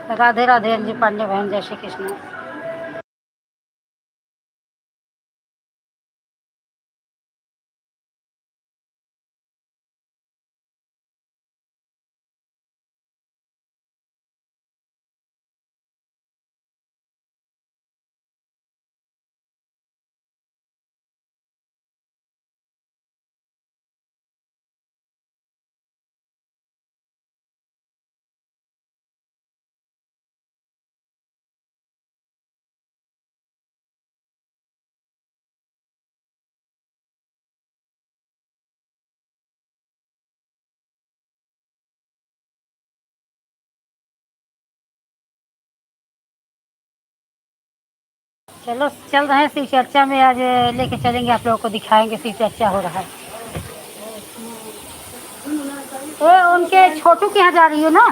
राधे राधे अंजू पांडे बहन, जय श्री कृष्ण। चलो चल रहे हैं शिव चर्चा में, आज लेके चलेंगे, आप लोगों को दिखाएंगे शिव चर्चा हो रहा है। उनके छोटू के यहाँ जा रही हो ना?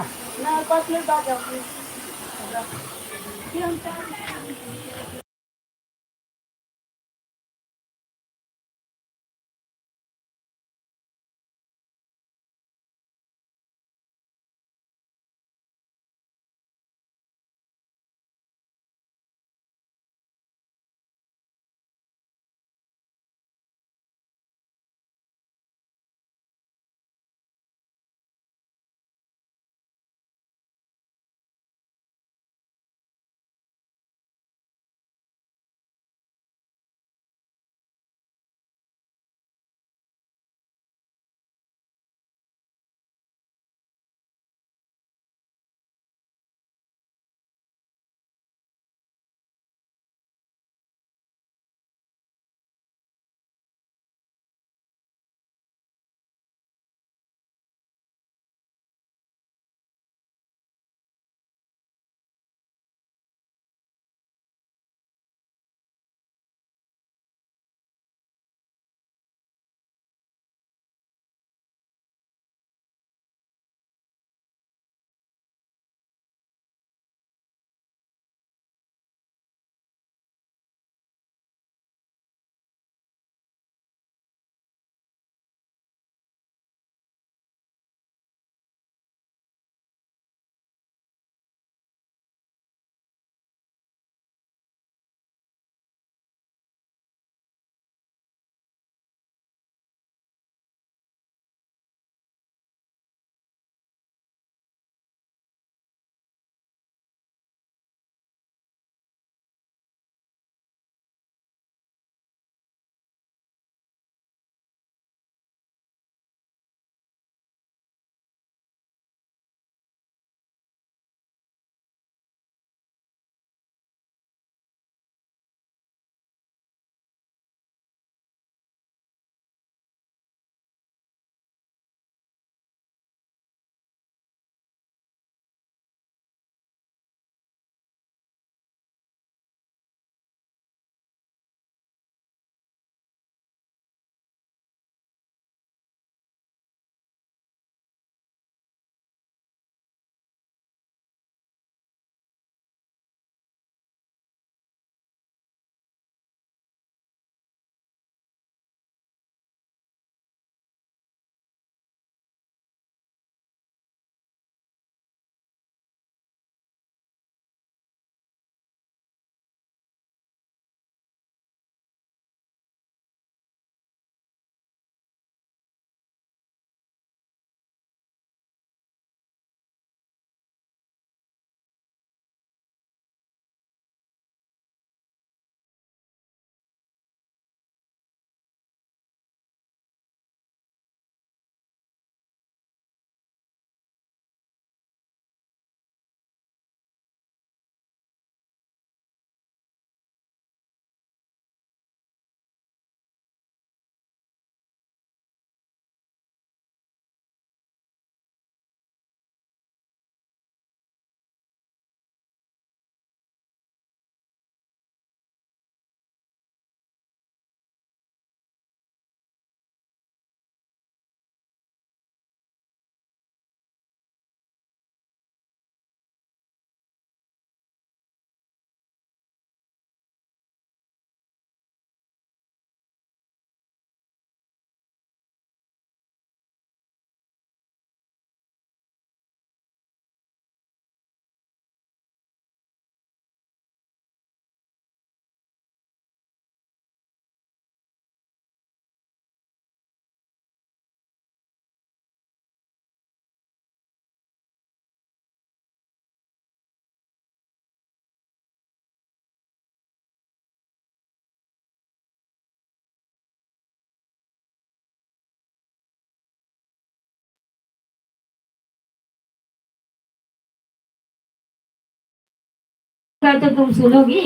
का तो तुम सुनोगी।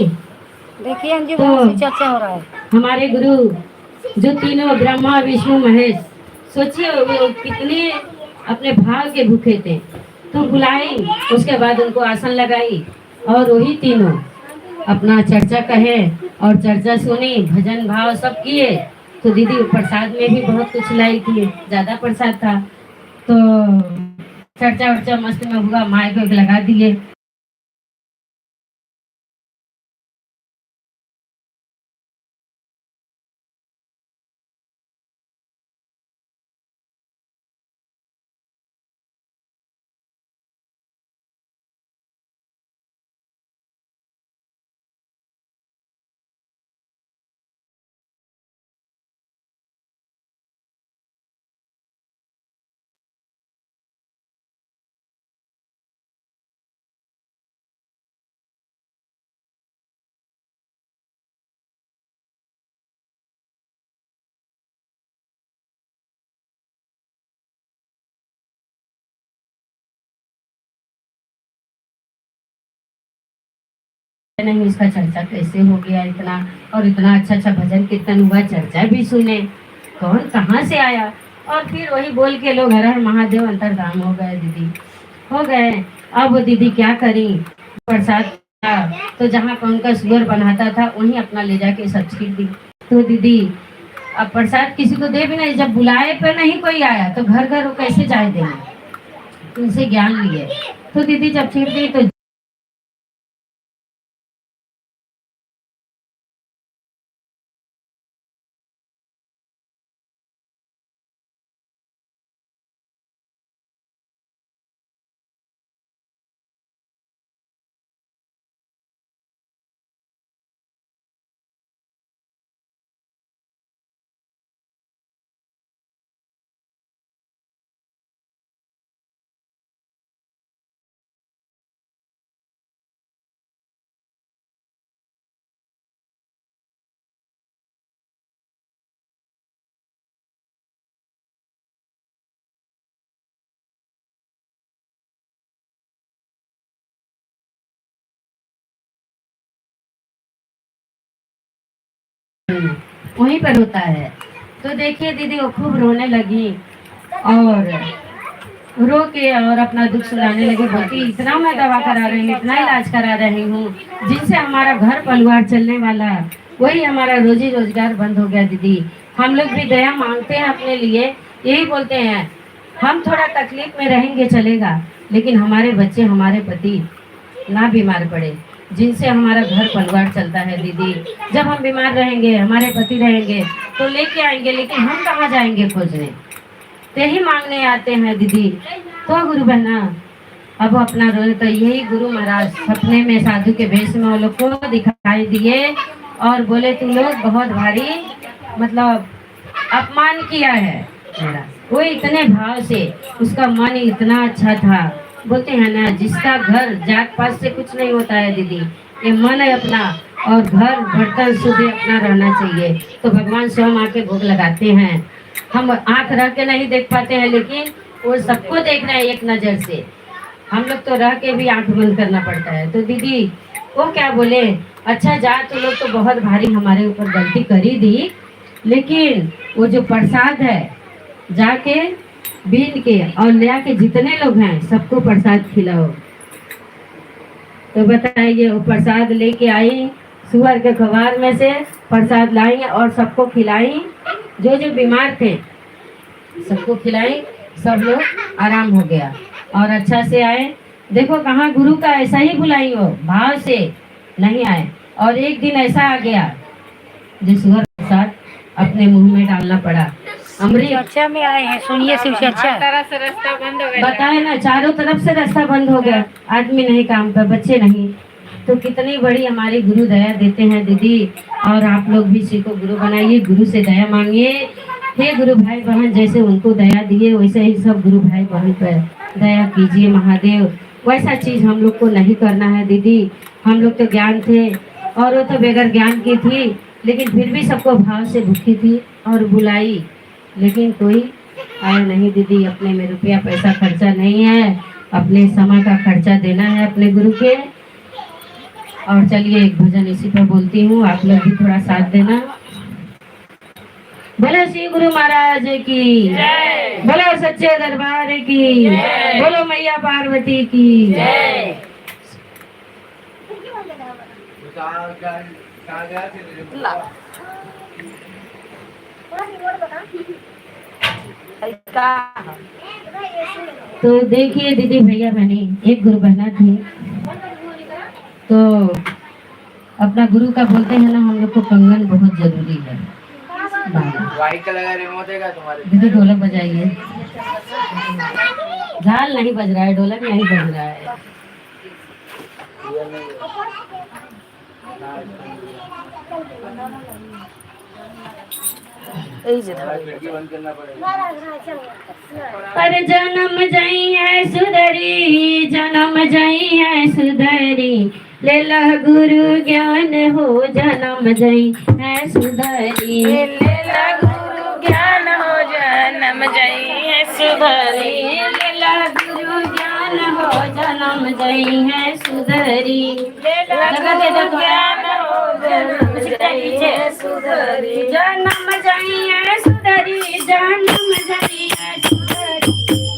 देखिए अंजू तो बहुत सी चर्चा हो रहा है। हमारे गुरु जो तीनों ब्रह्मा विष्णु महेश, सोचिए वो कितने अपने भाव के भूखे थे। तो बुलाई, उसके बाद उनको आसन लगाई और वही तीनों अपना चर्चा कहे और चर्चा सुनी, भजन भाव सब किए। तो दीदी प्रसाद में भी बहुत कुछ लाई थी, ज्यादा प्रसाद था। तो चर्चा वर्चा मस्त में हुआ, माइक लगा दिए। नहीं इसका चर्चा कैसे हो गया इतना, और इतना अच्छा अच्छा भजन कीर्तन हुआ, चर्चा भी सुने, कौन कहाँ से आया। और फिर वही बोल के लोग हर हर महादेव अंतर्धाम हो गए दीदी, हो गए। अब वो दीदी क्या करी, प्रसाद था तो जहाँ कौन का सुअर बनाता था वहीं अपना ले जाके सब छीट दी। तो दीदी अब प्रसाद किसी को दे भी नहीं, जब बुलाए पे नहीं कोई आया तो घर घर वो कैसे जाए देंगे, उनसे ज्ञान लिए। तो दीदी जब छीट दी तो वहीं पर होता है। तो देखिए दीदी वो खूब रोने लगी और रो के और अपना दुख सुनाने लगे, बोलती इतना मैं दवा करा रही हूँ, इतना इलाज करा रही हूँ, जिनसे हमारा घर परिवार चलने वाला, वही हमारा रोजी रोजगार बंद हो गया। दीदी हम लोग भी दया मांगते हैं अपने लिए, यही बोलते हैं हम थोड़ा तकलीफ में रहेंगे चलेगा, लेकिन हमारे बच्चे हमारे पति ना बीमार पड़े, जिनसे हमारा घर परिवार चलता है। दीदी जब हम बीमार रहेंगे, हमारे पति रहेंगे तो लेके आएंगे, लेकिन हम कहाँ जाएंगे खोजने, ते ही मांगने आते हैं दीदी। तो गुरु बहना अब अपना रोए, तो यही गुरु महाराज सपने में साधु के भेष में वो लोग को दिखाई दिए और बोले तुम लोग बहुत भारी मतलब अपमान किया है मेरा। वो इतने भाव से, उसका मन इतना अच्छा था। बोलते हैं ना जिसका घर जात पात से कुछ नहीं होता है दीदी, ये मन है अपना और घर बर्तन शुद्ध अपना रहना चाहिए। तो भगवान स्वयं आके भोग लगाते हैं। हम आंख रह के नहीं देख पाते हैं, लेकिन वो सबको देख रहे हैं एक नजर से। हम लोग तो रह के भी आंख बंद करना पड़ता है। तो दीदी वो क्या बोले, अच्छा जा तो लोग तो बहुत भारी हमारे ऊपर गलती करी दी, लेकिन वो जो प्रसाद है जाके बीन के और ले आके जितने लोग हैं सबको प्रसाद खिलाओ। तो बताइए वो प्रसाद लेके आई, सुअर के खबार में से प्रसाद लाई और सबको खिलाई, जो जो बीमार थे सबको खिलाई, सब लोग आराम हो गया और अच्छा से आए। देखो कहाँ गुरु का ऐसा ही बुलाई हो, भाव से नहीं आए। और एक दिन ऐसा आ गया जिस सुअर प्रसाद अपने मुंह में डालना पड़ा। अमृत चर्चा में आए हैं, सुनिए शिव चर्चा। तरह से रास्ता बंद हो गया, बताए ना चारों तरफ से रास्ता बंद हो गया, आदमी नहीं काम पर, बच्चे नहीं। तो कितनी बड़ी हमारी गुरु दया देते हैं दीदी। और आप लोग भी सीखो, गुरु बनाइए, गुरु से दया मांगिए। हे गुरु भाई बहन जैसे उनको दया दिए वैसे ही सब गुरु भाई बहन पर दया कीजिए महादेव। वैसा चीज हम लोग को नहीं करना है दीदी। हम लोग तो ज्ञान थे और वो तो बगैर ज्ञान की थी, लेकिन फिर भी सबको भाव से भूखी थी और बुलाई, लेकिन कोई आया नहीं दीदी। अपने में रुपया पैसा खर्चा नहीं है, अपने समय का खर्चा देना है अपने गुरु के। और चलिए एक भजन इसी पर बोलती हूँ, आप लोग भी थोड़ा साथ देना। बोलो श्री गुरु महाराज की, बोलो सच्चे दरबार की, बोलो मैया पार्वती की। तो देखिए दीदी भैया बहनी, एक गुरु बहना थी, तो अपना गुरु का बोलते हैं ना, हम लोग को कंगन बहुत जरूरी है। व्हाइट कलर का रिमोट है तुम्हारे? दीदी ढोलक बजाइए। झाल नहीं बज रहा है, ढोलक नहीं बज रहा है। बंद करना पड़ेगा। पर जन्म जई है सुधरी, जन्म जई है सुधरी, लेला गुरु ज्ञान हो, जन्म जई है सुधरी, लेला गुरु ज्ञान हो, जन्म जई है सुधरी, लेला गुरु ज्ञान हो, जन्म जई है सुधरी, लेला गुरु ज्ञान हो, जन्म जई है सुधरी, जन्म जई है सुधरी, जन्म जई है सुधरी,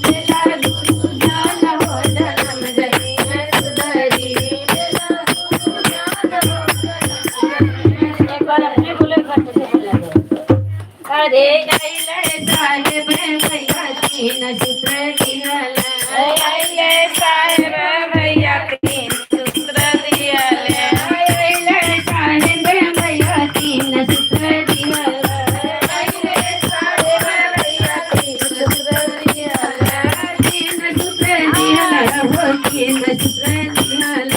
लेला गुरु ज्ञान हो, जन्म जई है सुधरी, लेला गुरु ज्ञान हो, एक बार अपने बोले घर से बोला दो। अरे जय साहेब भैया तीन सूत्र दिहल, आइले साहेब भैया तीन सूत्र दियाले, आइले साहेब भैया तीन सूत्र दिहल, आइले साहेब भैया तीन सूत्र दियाले, तीन सूत्र दिहल हो, तीन सूत्र दिहल,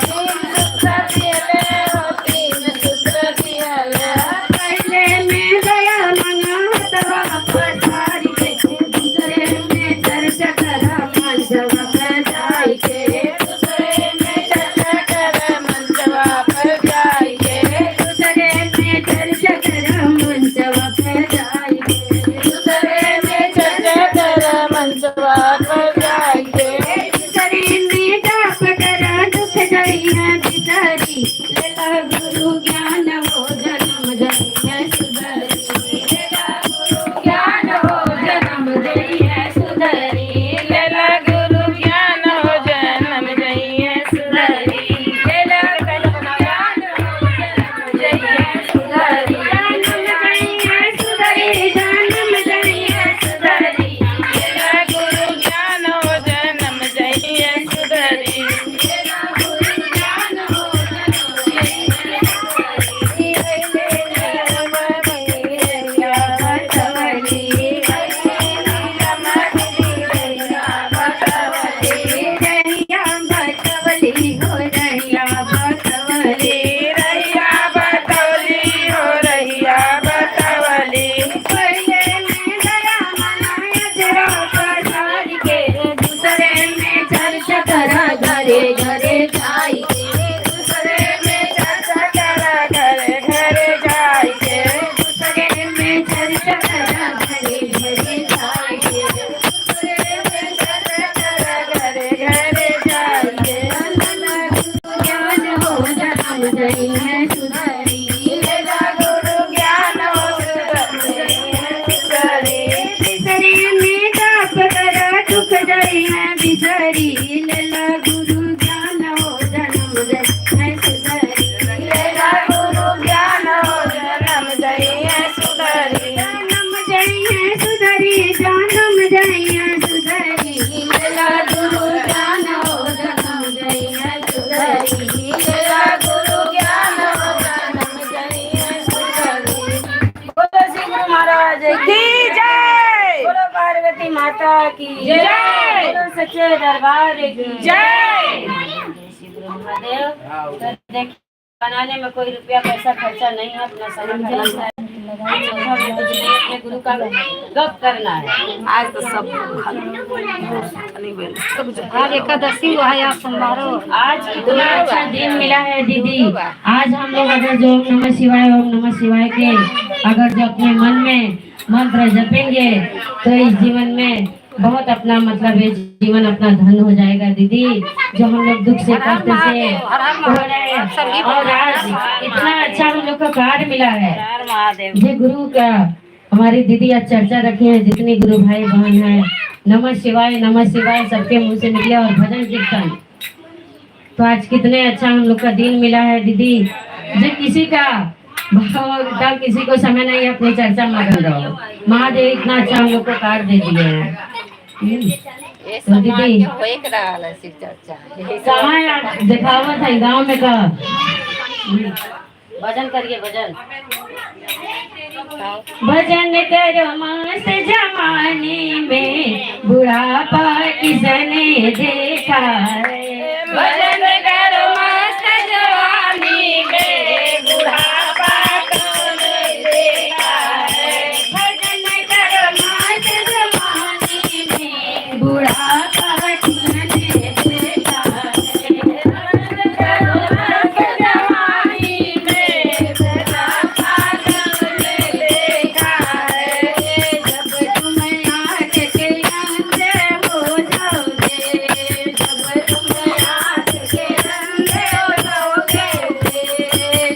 सूत्र दियाले हो, तीन सूत्र दियाले, पहले में गया मंगतवा पसार के, दूसरे में चर्चा करा मंचवा पर जाई के, दूसरे में चर्चा कर मंचवा पर जाइए, दूसरे में चर्चा करा मंचवा पर जाई के, दूसरे में चर्चा कर मंचवा पर जाइए, शरीर में जाप करा दुख जई है बिचारी, लेला गुरु ज्ञान हो, जन्म जई है सुधरी, लेला गुरु ज्ञान हो, जन्म जई है सुधरी, लेला गुरु ज्ञान हो, जन्म जई है सुधरी, लेला गुरु ज्ञान हो, जन्म जई है सुधरी, जन्म जई है सुधरी, लेला गुरु ज्ञान हो, जन्म जई है सुधरी, लेला गुरु ज्ञान हो, जन्म जई है सुधरी, बतवली, रैया बतवली हो, रैया बतवली, रैया बतौली हो, रैया बतौली, पहले में गया मनाया जरा पसार के, दूसरे में चर्चा करा घरे घरे जाई के, दूसरे में चर्चा करा घरे घरे जाइए, दूसरे में चर्चा करा घरे घरे जाई के, दूसरे में चर्चा करा घरे घरे जाइए, ज्ञान हो, जन्म जई है सुधरी, लेला गुरु ज्ञान हो, जन्म जई है सुधरी, बिसरी में जाप करा दुख जई है बिसरी, लेला गुरु ज्ञान हो, जन्म जई है सुधरी, लेला गुरु ज्ञान हो, जन्म जई है सुधरी, जन्म जई है सुधरी, जन्म जई है सुधरी, लेला गुरु ज्ञान हो, जन्म जई है सुधरी, लेला गुरु ज्ञान हो, जन्म जई है सुधरी। बोलो श्री गुरु महाराज की जय, बोलो पार्वती माता की जय, बोलो सच्चे दरबार की जय। श्री गुरु महादेव। तो देखिए बनाने में कोई रुपया पैसा खर्चा नहीं है, अपना समय करना है, अपने गुरु का गप करना है। आज तो सब आज एकादशी हुआ है, आज सोमवार हो। आज कितना अच्छा दिन मिला है दीदी। आज हम लोग अगर जो ओम नमः शिवाय, ओम नमः शिवाय के अगर जो अपने मन में मंत्र जपेंगे तो इस जीवन में बहुत अपना मतलब ये जीवन अपना धन हो जाएगा दीदी, जो हम लोग दुख से कष्ट से हो रहे हैं। और आज इतना अच्छा हम लोग को कार्ड मिला है, ये गुरु का हमारी दीदी आज चर्चा रखी है, जितनी गुरु भाई बहन है, नमः शिवाय सबके मुंह से निकले और भजन कीर्तन। तो आज कितने अच्छा हम लोग का दिन मिला है दीदी, जो किसी का भाव का किसी को समय नहीं है अपनी चर्चा में मगन रहो। महादेव इतना अच्छा हम लोग को कार्ड दे दिए हैं। तो दीदी कहाँ यार दिखावत है गाँव में का भजन करिए भजन। भजन करो मस्त जमाने में बुढ़ापा किसने देखा है। भजन करो मस्त जवानी में बुढ़ापा कौन देखा है। भजन करो मस्त जमाने में बुढ़ापा किसने देखा है। भजन करो मस्त जवानी में बुढ़ापा कौन देखा है। जब तुम आँख के अंधे हो जाओगे, जब तुम आँख के अंधे हो जाओगे,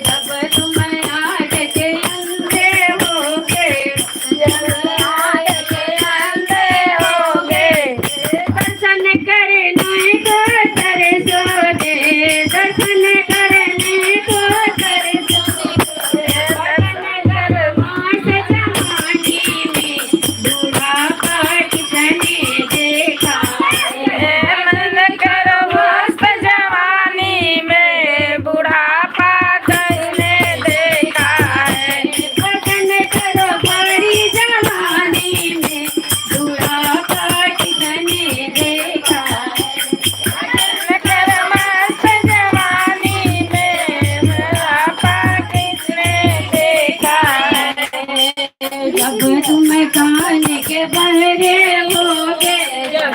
जब तुम आँख के अंधे होगे, जब आँख के अंधे होगे, दर्शन करने को तरसोगे, दर्शन करने को तरसोगे। भजन करो मस्त जमाने में बुढ़ापा किसने देखा है। भजन करो मस्त जवानी में बुढ़ापा किसने देखा है। भजन करो बड़ी जवानी में बुढ़ापा किसने देखा है। भजन करो मस्त जवानी में बुढ़ापा किसने देखा है। जब तुम कान के बहरे होगे, जब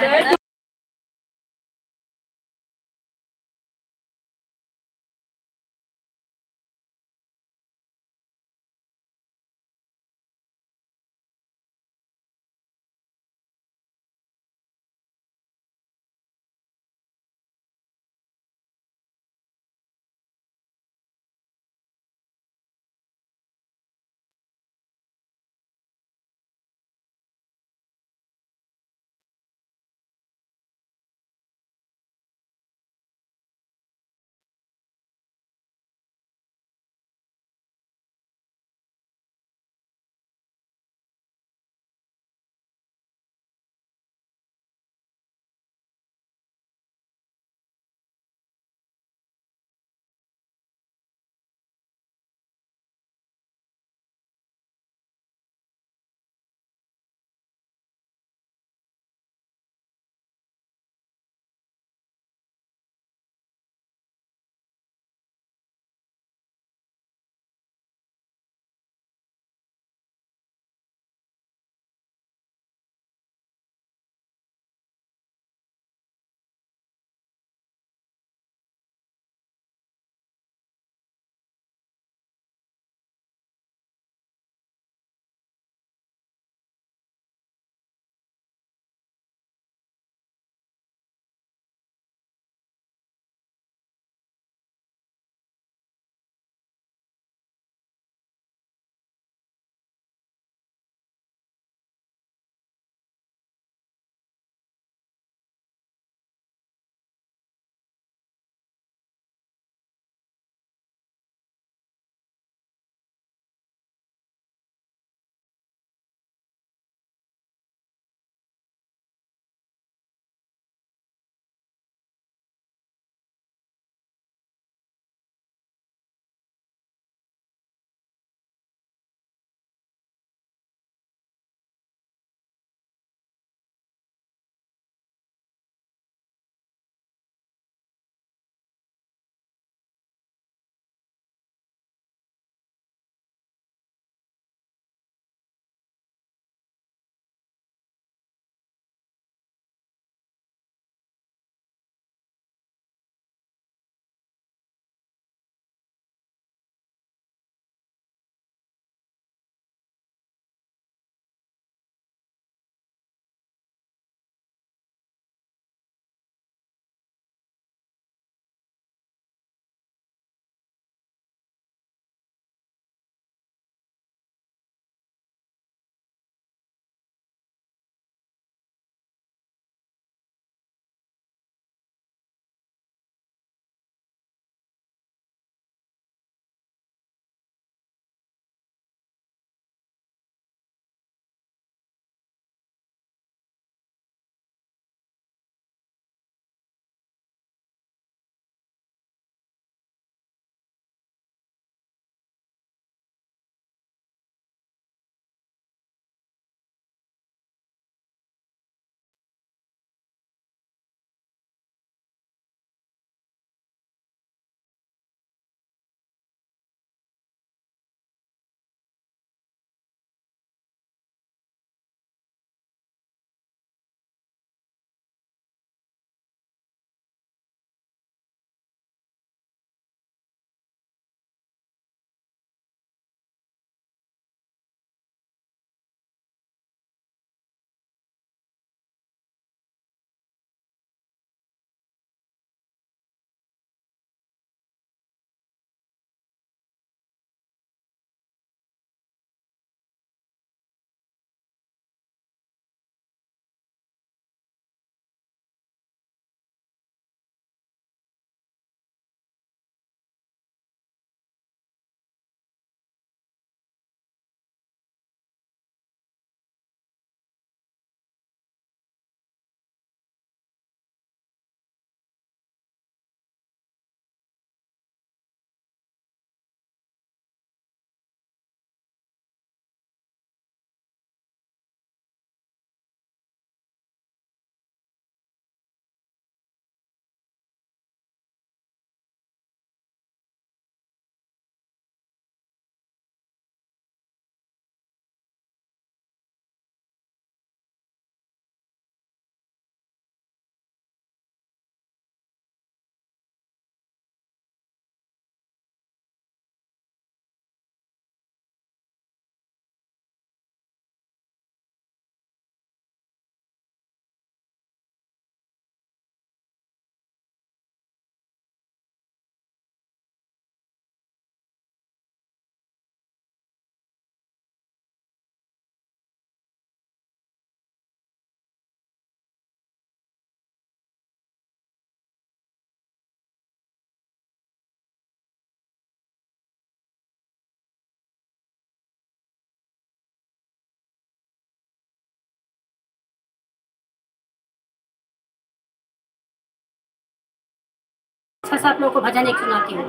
अच्छा सा आप लोग को भजन एक सुनाती हूँ।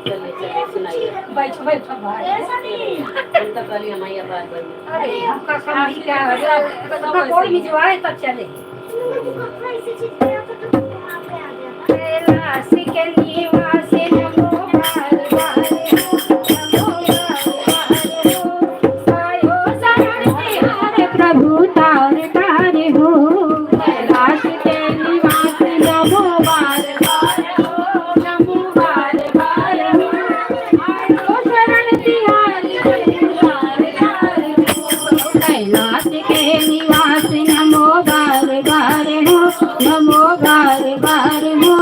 चलिए सुनाइए। बैठो बैठो भाई। उनका कल हमारी आवाज बंद। अरे आपका काम ही क्या है, सबका कोई भिजवाए तब चले। कैलाश के निवासी नमो बार बार आयो शरण तिहारे प्रभु तार तारे हो। कैलाश के निवासी नमो बार बार नमो बार बार आयो शरण तिहारे प्रभु तार तारे हो। कैलाश के निवासी नमो बार बार हो नमो बार बार हो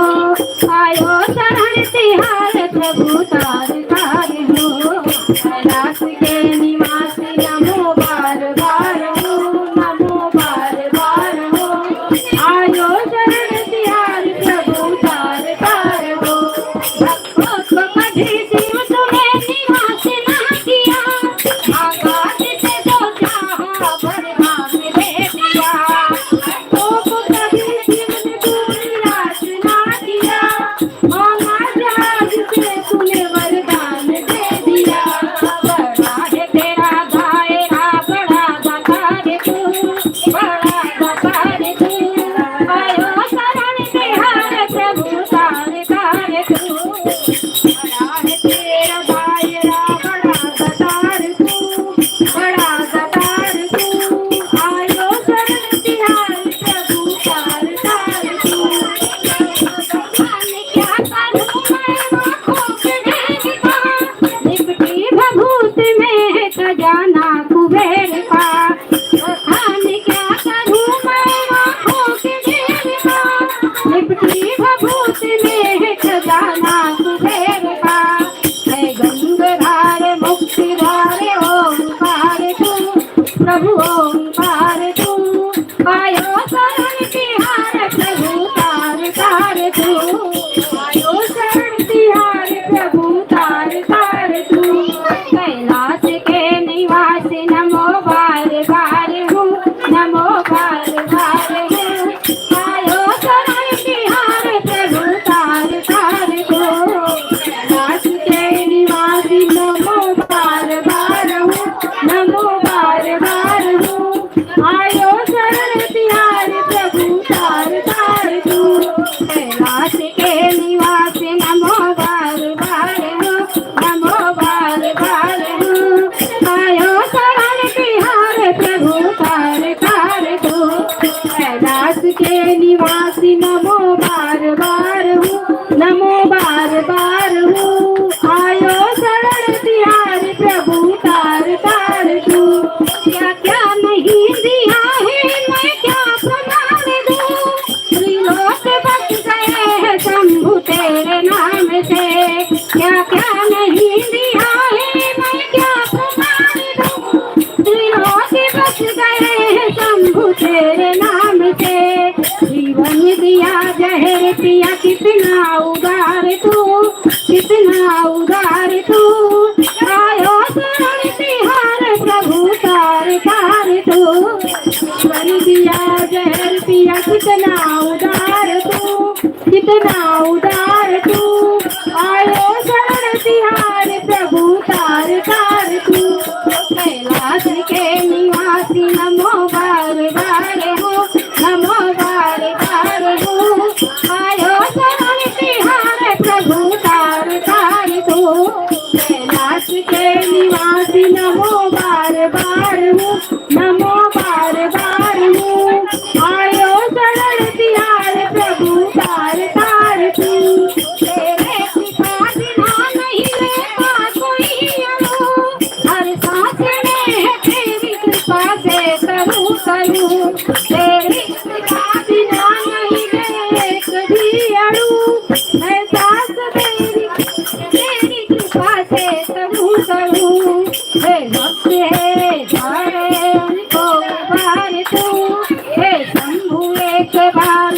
आयो शरण तिहारे प्रभु तार तारे हो। कैलाश के निवासी नमो बार बार हो नमो बार बार हो आयो शरण तिहारे प्रभु तार तारे हो। भक्तों को कभी शिव तुम्हें निवास ना किया, आकाश से जो चाहा बरहा में दे दिया। भक्तों को कभी शिव ने दूर निराश ना किया, मांगा जहाज से तूने वरदान दे दिया। बड़ा है तेरा दायरा बड़ा दातार तू, बड़ा दातार तू आयो शरण तिहारे प्रभु तार तारे तू। बड़ा है तेरा दायरा बड़ा दातार तू, बड़ा दातार तू आयो शरण तिहारे प्रभु तार तारे तू। क्या करूं मैं आँखों के देखा, लिपटी भभूत में खजाना कुबेर का। बखान क्या करूं मैं आँखों के देखा, लिपटी भभूत में खजाना कुबेर का। है गंगाधार मुक्तिधार ओंकार तू, प्रभु ओंकार तू आयो शरण तिहारे प्रभु तार तार तू। आयो शरण तिहारे प्रभु तार तार तू। कैलाश के निवासी नमो बार बार हूँ नमो बार बार हूँ आयो शरण तिहारे प्रभु तार तार तू। कैलाश के निवासी नमो बार बार हूँ नमो बार बार हूँ आयो शरण तिहारे प्रभु तार तार तू। कैलाश के निवासी नमो बार बार हूँ नमो बार बार हूँ आयो शरण तिहारे प्रभु तार तार तू। कैलाश के निवासी नमो बार बार हूँ नमो बार बार हूँ आयो शरण तिहारे प्रभु तार तार तू। क्या क्या नहीं दिया है मैं क्या प्रमाण दूँ, त्रिलोक बस गए हैं शंभु तेरे नाम से। क्या क्या नहीं दिया है मैं क्या प्रमाण दूँ, त्रिलोक बस गए हैं शंभु तेरे नाम से। जीवन दिया जहर पिया कितना उदार तू, कितना उदार तू आयो शरण तिहारे प्रभु तार तार तू। जीवन दिया जहर पिया कितना उदार तू, कितना उदार तू आयो शरण तिहारे प्रभु तार तार तू। कैलाश के निवासी नमो बार बार हो नमो बार बार हो आयो शरण तिहारे प्रभु तार तार तू। कैलाश के निवासी नमो बार बार हो नमो बार बार हो आयो शरण तिहारे प्रभु तार तार तू। तेरे पिता बिना नहीं रहता कोई अनु, हर सांस में है तेरी कृपा से करूँ करूँ। तेरी कृपा बिना नहीं रहे कभी अणु, है सांस तेरी कृपा से करूँ करूँ। हे भक्त है धारे उनको उबार तू, हे शंभु एक बार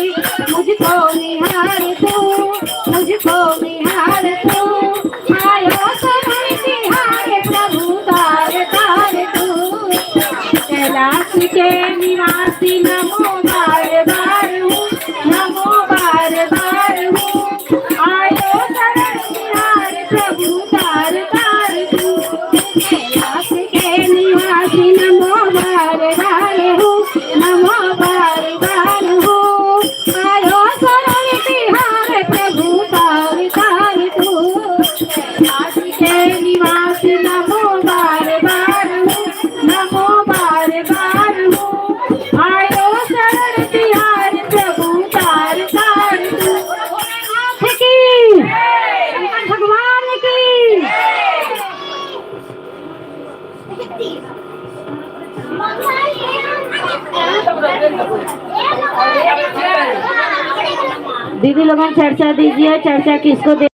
मुझको निहार तू, मुझको निहार तू आयो शरण तिहारे प्रभु तार तार तू। कैलाश के निवासी नमो बार बार दीदी लोगन चर्चा दीजिए, चर्चा किसको दे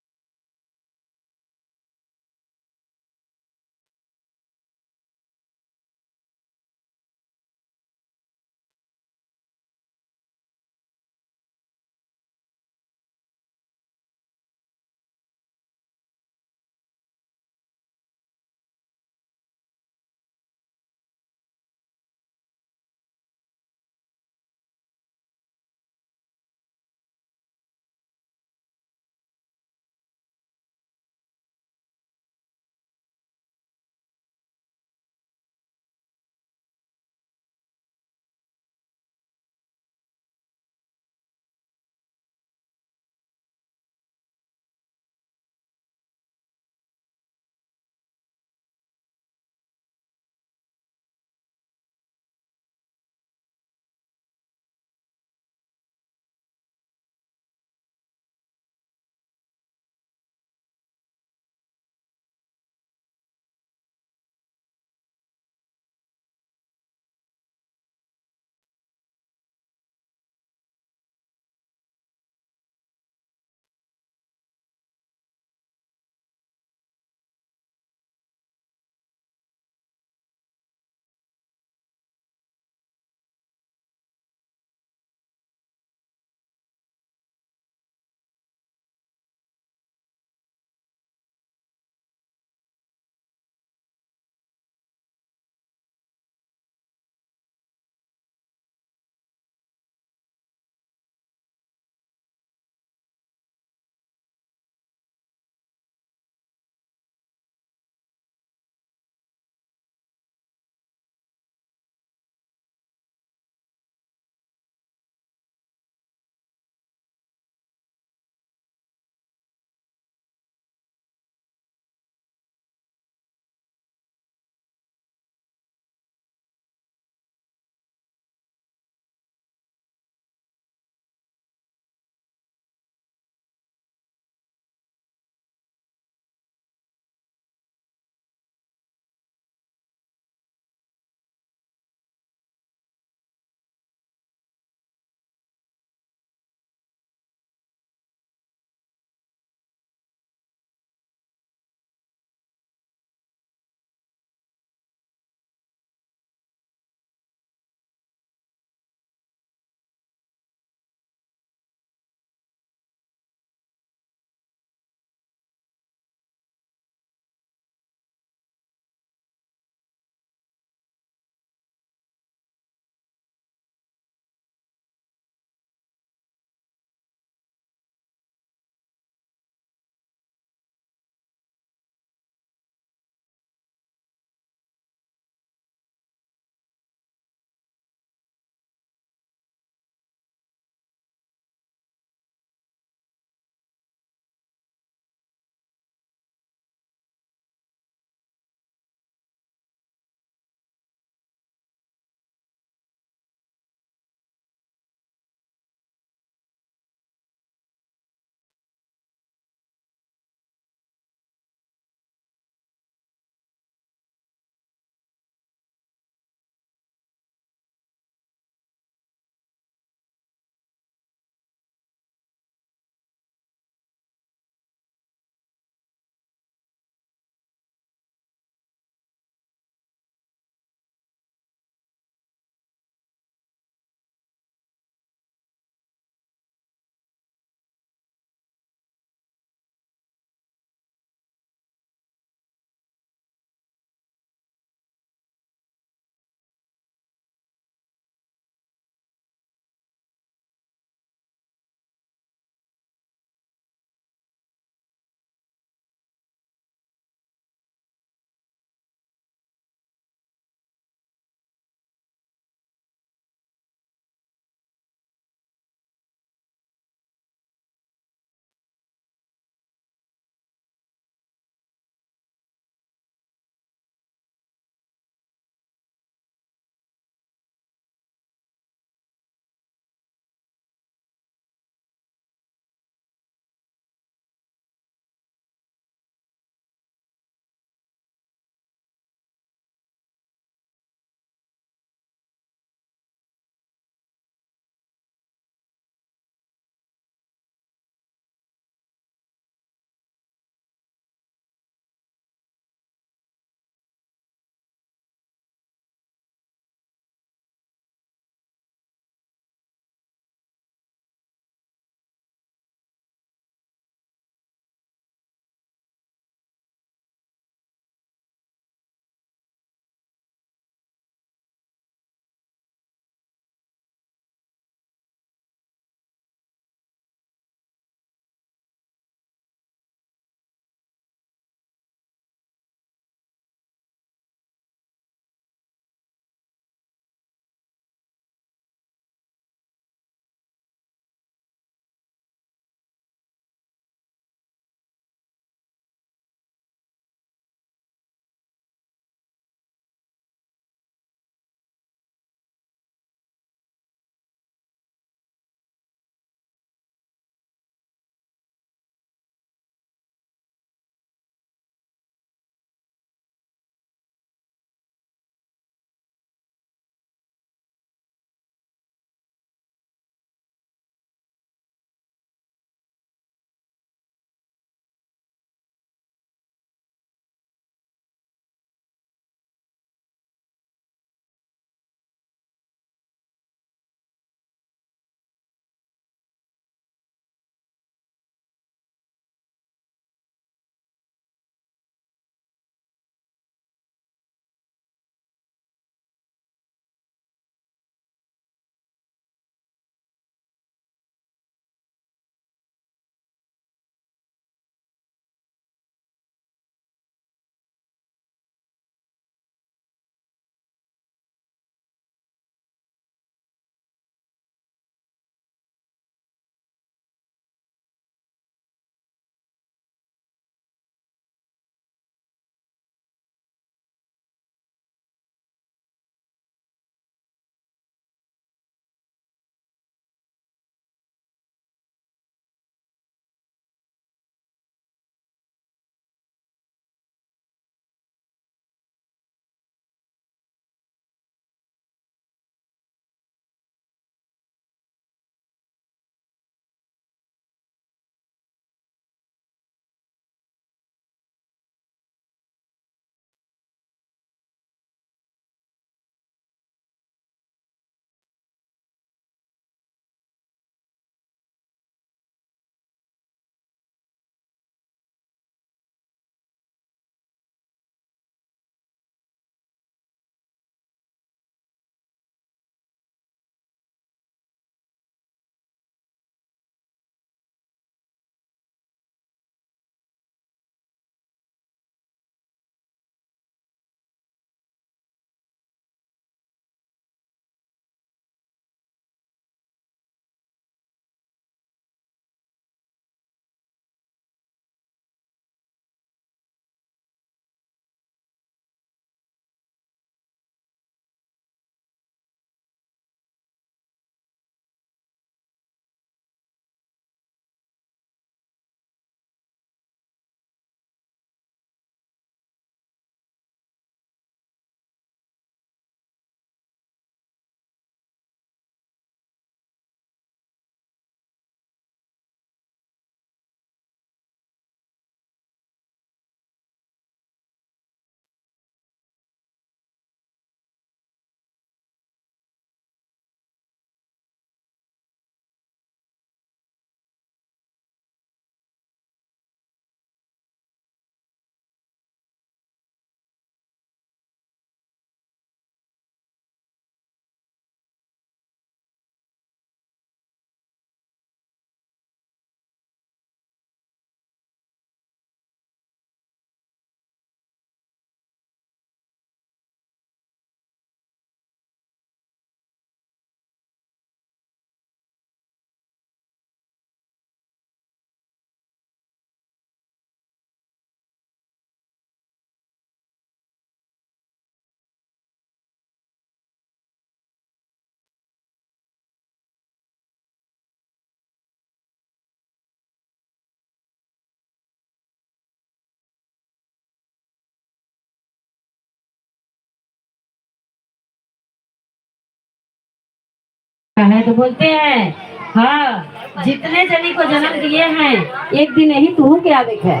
है तो बोलते हैं हाँ जितने जनी को जन्म दिए हैं एक दिन यही तू के आवे है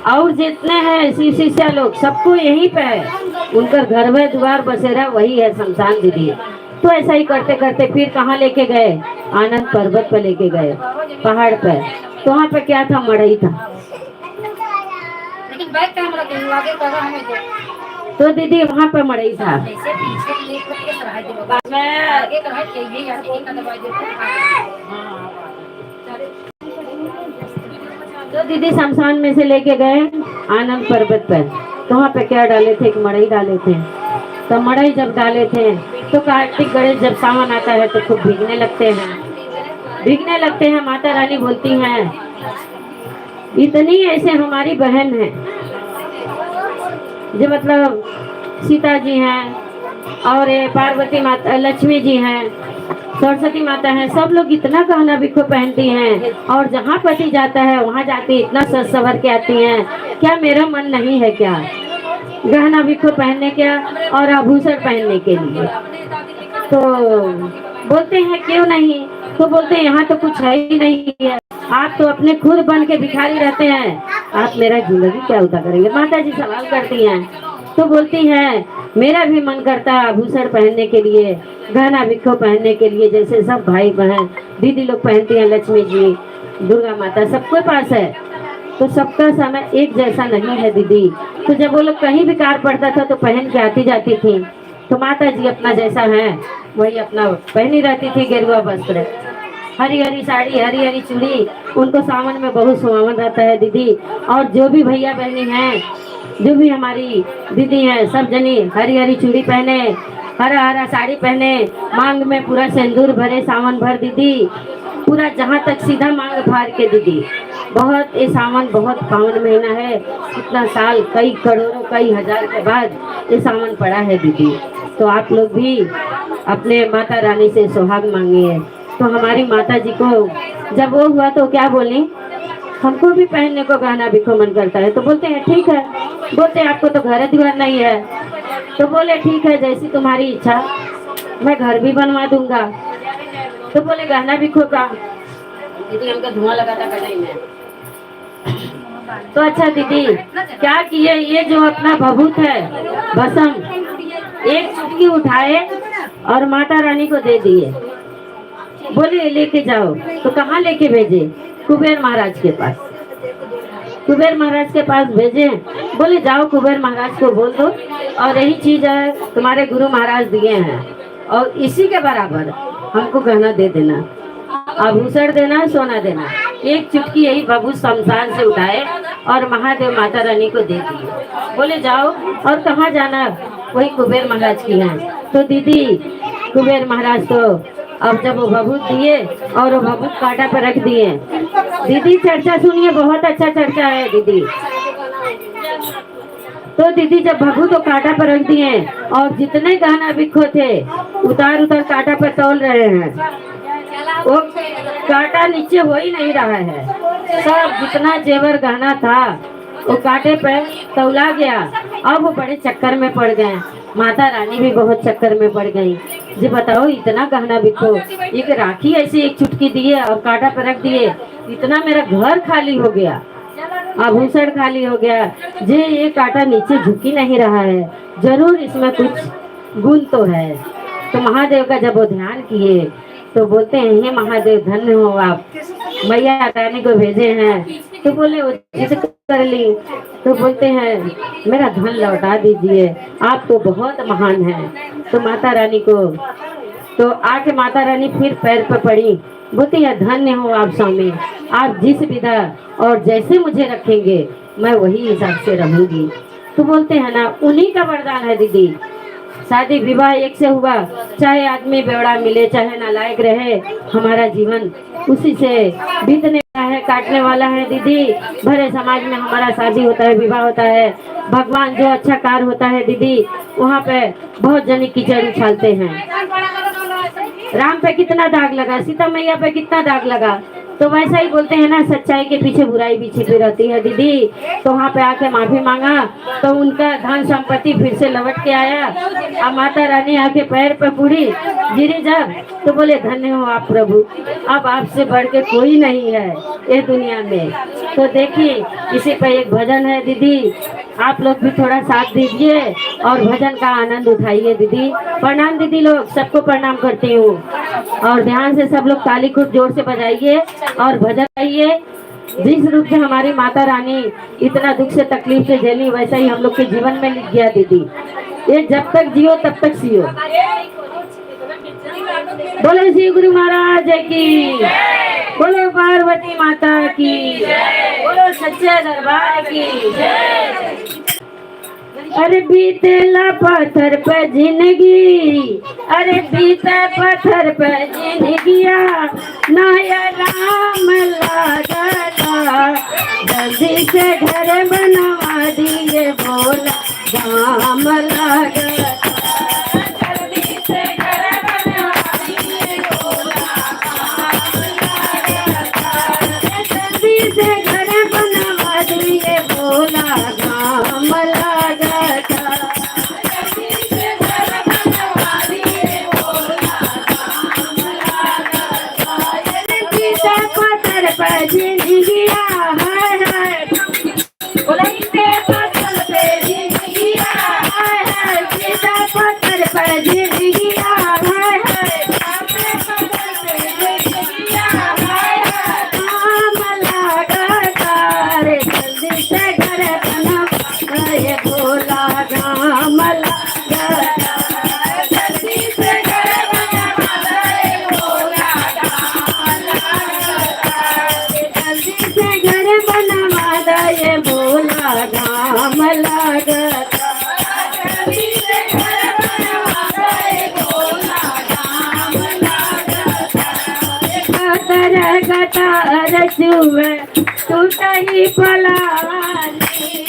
और जितने हैं शिष्य लोग सबको यहीं पे है उनका घर में द्वार बसेरा वही है शमशान दीदी। तो ऐसा ही करते करते फिर कहाँ लेके गए आनंद पर्वत पे लेके गए पहाड़ पे। तो वहाँ पे क्या था मड़ई था। लेकिन बैठ के हम लोग आगे कर रहे हैं तो दीदी वहाँ पे मड़ई था। ऐसे पीछे लेट करके चढ़ाई दे आगे कर के ये यार एक का दबाई तो दीदी शमशान में से लेके गए आनंद पर्वत पर। तो वहाँ पे क्या डाले थे, एक मड़ई डाले थे। तो मड़ई जब डाले थे तो कार्तिक गणेश जब सावन आता है तो खूब भीगने लगते हैं। माता रानी बोलती हैं इतनी ऐसे हमारी बहन है जो मतलब सीता जी हैं और ये पार्वती माता लक्ष्मी जी हैं सरस्वती माता है, सब लोग इतना गहना बिखो पहनती हैं और जहाँ पति जाता है वहाँ जाती इतना सज सवर के आती हैं। क्या मेरा मन नहीं है क्या गहना बिखो पहनने क्या और आभूषण पहनने के लिए। तो बोलते हैं क्यों नहीं। तो बोलते हैं यहाँ तो कुछ है ही नहीं है, आप तो अपने खुद बन के भिखारी रहते हैं, आप मेरा जिंदगी क्या उतार करेंगे। माता जी सवाल करती हैं। तो बोलती हैं मेरा भी मन करता है आभूषण पहनने के लिए गहना बिखो पहनने के लिए जैसे सब भाई बहन दीदी लोग पहनती हैं, लक्ष्मी जी दुर्गा माता सबके पास है। तो सबका समय एक जैसा नहीं है दीदी। तो जब वो लोग कहीं भी कार पड़ता था तो पहन के आती जाती थी। तो माता जी अपना जैसा है वही अपना पहनी रहती थी, गेरुआ वस्त्र हरी हरी साड़ी हरी हरी चूड़ी। उनको सावन में बहुत सुहावन रहता है दीदी। और जो भी भैया बहनी हैं जो भी हमारी दीदी हैं सब जनी हरी हरी चूड़ी पहने हरा हरा साड़ी पहने मांग में पूरा सिंदूर भरे सावन भर दीदी पूरा जहाँ तक सीधा मांग फाड़ के दीदी। बहुत ये सावन बहुत पावन महीना है। इतना साल कई करोड़ों कई हजार के बाद ये सावन पड़ा है दीदी। तो आप लोग भी अपने माता रानी से सुहाग मांगिए। तो हमारी माता जी को जब वो हुआ तो क्या बोली हमको भी पहनने को गहना बिखो मन करता है। तो बोलते हैं ठीक है। बोलते हैं आपको तो घर द्वार नहीं है। तो बोले ठीक है जैसी तुम्हारी इच्छा मैं घर भी बनवा दूंगा। तो बोले गहना बिखो का दीदी हमको धुआं लगाता कढ़ाई में। तो अच्छा दीदी क्या किए ये जो अपना भभूत है भसम एक चुटकी उठाए और माता रानी को दे दिए। बोले लेके जाओ। तो कहाँ लेके भेजे कुबेर महाराज के पास। कुबेर महाराज के पास भेजे। बोले जाओ कुबेर महाराज को बोल दो और यही चीज है तुम्हारे गुरु महाराज दिए हैं और इसी के बराबर हमको गहना दे देना आभूषण देना सोना देना। एक चुटकी यही बाबू शमशान से उठाए और महादेव माता रानी को दे दिए। बोले जाओ और कहाँ जाना वही कुबेर महाराज की है। तो दीदी कुबेर महाराज तो अब जब वो भभूत दिए और वो भभूत कांटा पर रख दिए। दीदी चर्चा सुनिए बहुत अच्छा चर्चा है दीदी। तो दीदी जब भभूत को कांटा पर रख दिए और जितने गहना बिखो थे उतार उतार कांटा पर तौल रहे हैं। वो कांटा नीचे हो ही नहीं रहा है। सब जितना जेवर गहना था वो कांटे पे तौला गया। अब वो बड़े चक्कर में पड़ गए। माता रानी भी बहुत चक्कर में पड़ गई। जी बताओ इतना गहना बिखो एक राखी ऐसी एक चुटकी दिए और कांटा पर रख दिए। इतना मेरा घर खाली हो गया आभूषण खाली हो गया। जे ये कांटा नीचे झुक ही नहीं रहा है जरूर इसमें कुछ गुण तो है। तो महादेव का जब वो ध्यान किए तो बोलते हैं हे महादेव धन्य हो आप मैया रानी को भेजे हैं। तो बोले वो जिद कर ली। तो बोलते हैं मेरा धन लौटा दीजिए आप तो बहुत महान हैं। तो माता रानी को तो आके माता रानी फिर पैर पर पड़ी। बोलती है धन्य हो आप स्वामी आप जिस विधा और जैसे मुझे रखेंगे मैं वही हिसाब से रहूंगी। तो बोलते हैं ना उन्हीं का वरदान है दीदी। शादी विवाह एक से हुआ चाहे आदमी बेवड़ा मिले चाहे नालायक रहे हमारा जीवन उसी से बीतने का है काटने वाला है दीदी। भरे समाज में हमारा शादी होता है विवाह होता है भगवान जो अच्छा कार्य होता है दीदी वहाँ पे बहुत जनी कीचड़ उछालते हैं। राम पे कितना दाग लगा सीता मैया पे कितना दाग लगा तो वैसा ही बोलते हैं ना, सच्चाई के पीछे बुराई भी छिपी रहती है दीदी। तो वहाँ पे आके माफी मांगा तो उनका धन संपत्ति फिर से लौट के आया। अब माता रानी आके पैर पे पूरी गिरी जब, तो बोले धन्य हो आप प्रभु, अब आपसे बढ़ के कोई नहीं है ये दुनिया में। तो देखिए इसी पे एक भजन है दीदी, आप लोग भी थोड़ा साथ दीजिए और भजन का आनंद उठाइए दीदी। प्रणाम दीदी लोग, सबको प्रणाम करती हूँ। और ध्यान से सब लोग ताली खूब जोर से बजाइए और भजन गाइए। जिस रूप से हमारी माता रानी इतना दुख से तकलीफ से झेली, वैसा ही हम लोग के जीवन में लिख गया दीदी। ये जब तक जियो तब तक सियो। बोलो श्री गुरु महाराज की, बोलो पार्वती माता की, बोलो सच्चे दरबार की। अरे बीतेला पत्थर पे जिंदगी, अरे बीते पत्थर पे जिंदगिया, नया राम लागला, जल्दी से घर बनवा दिए भोला राम लागला, जल्दी से घर बनवा दिए भोला जल्दी से घर बनवा दिए भोला राम लागला। पत्थर पे जिंदगिया है, बोलते पत्थर पे जिंदगिया है, सीधा पत्थर पे जिंदगिया है, राम लागता रे, जल्दी से घर बनवा ये भोला राम लागता, जल्दी से घर बनवा ये भोला राम लागता, जल्दी से घर बनवा ये भोला राम लागता, जल्दी से घर बनवा ये भोला राम लागता। गटर गटर चुवे टूट ही पलानी,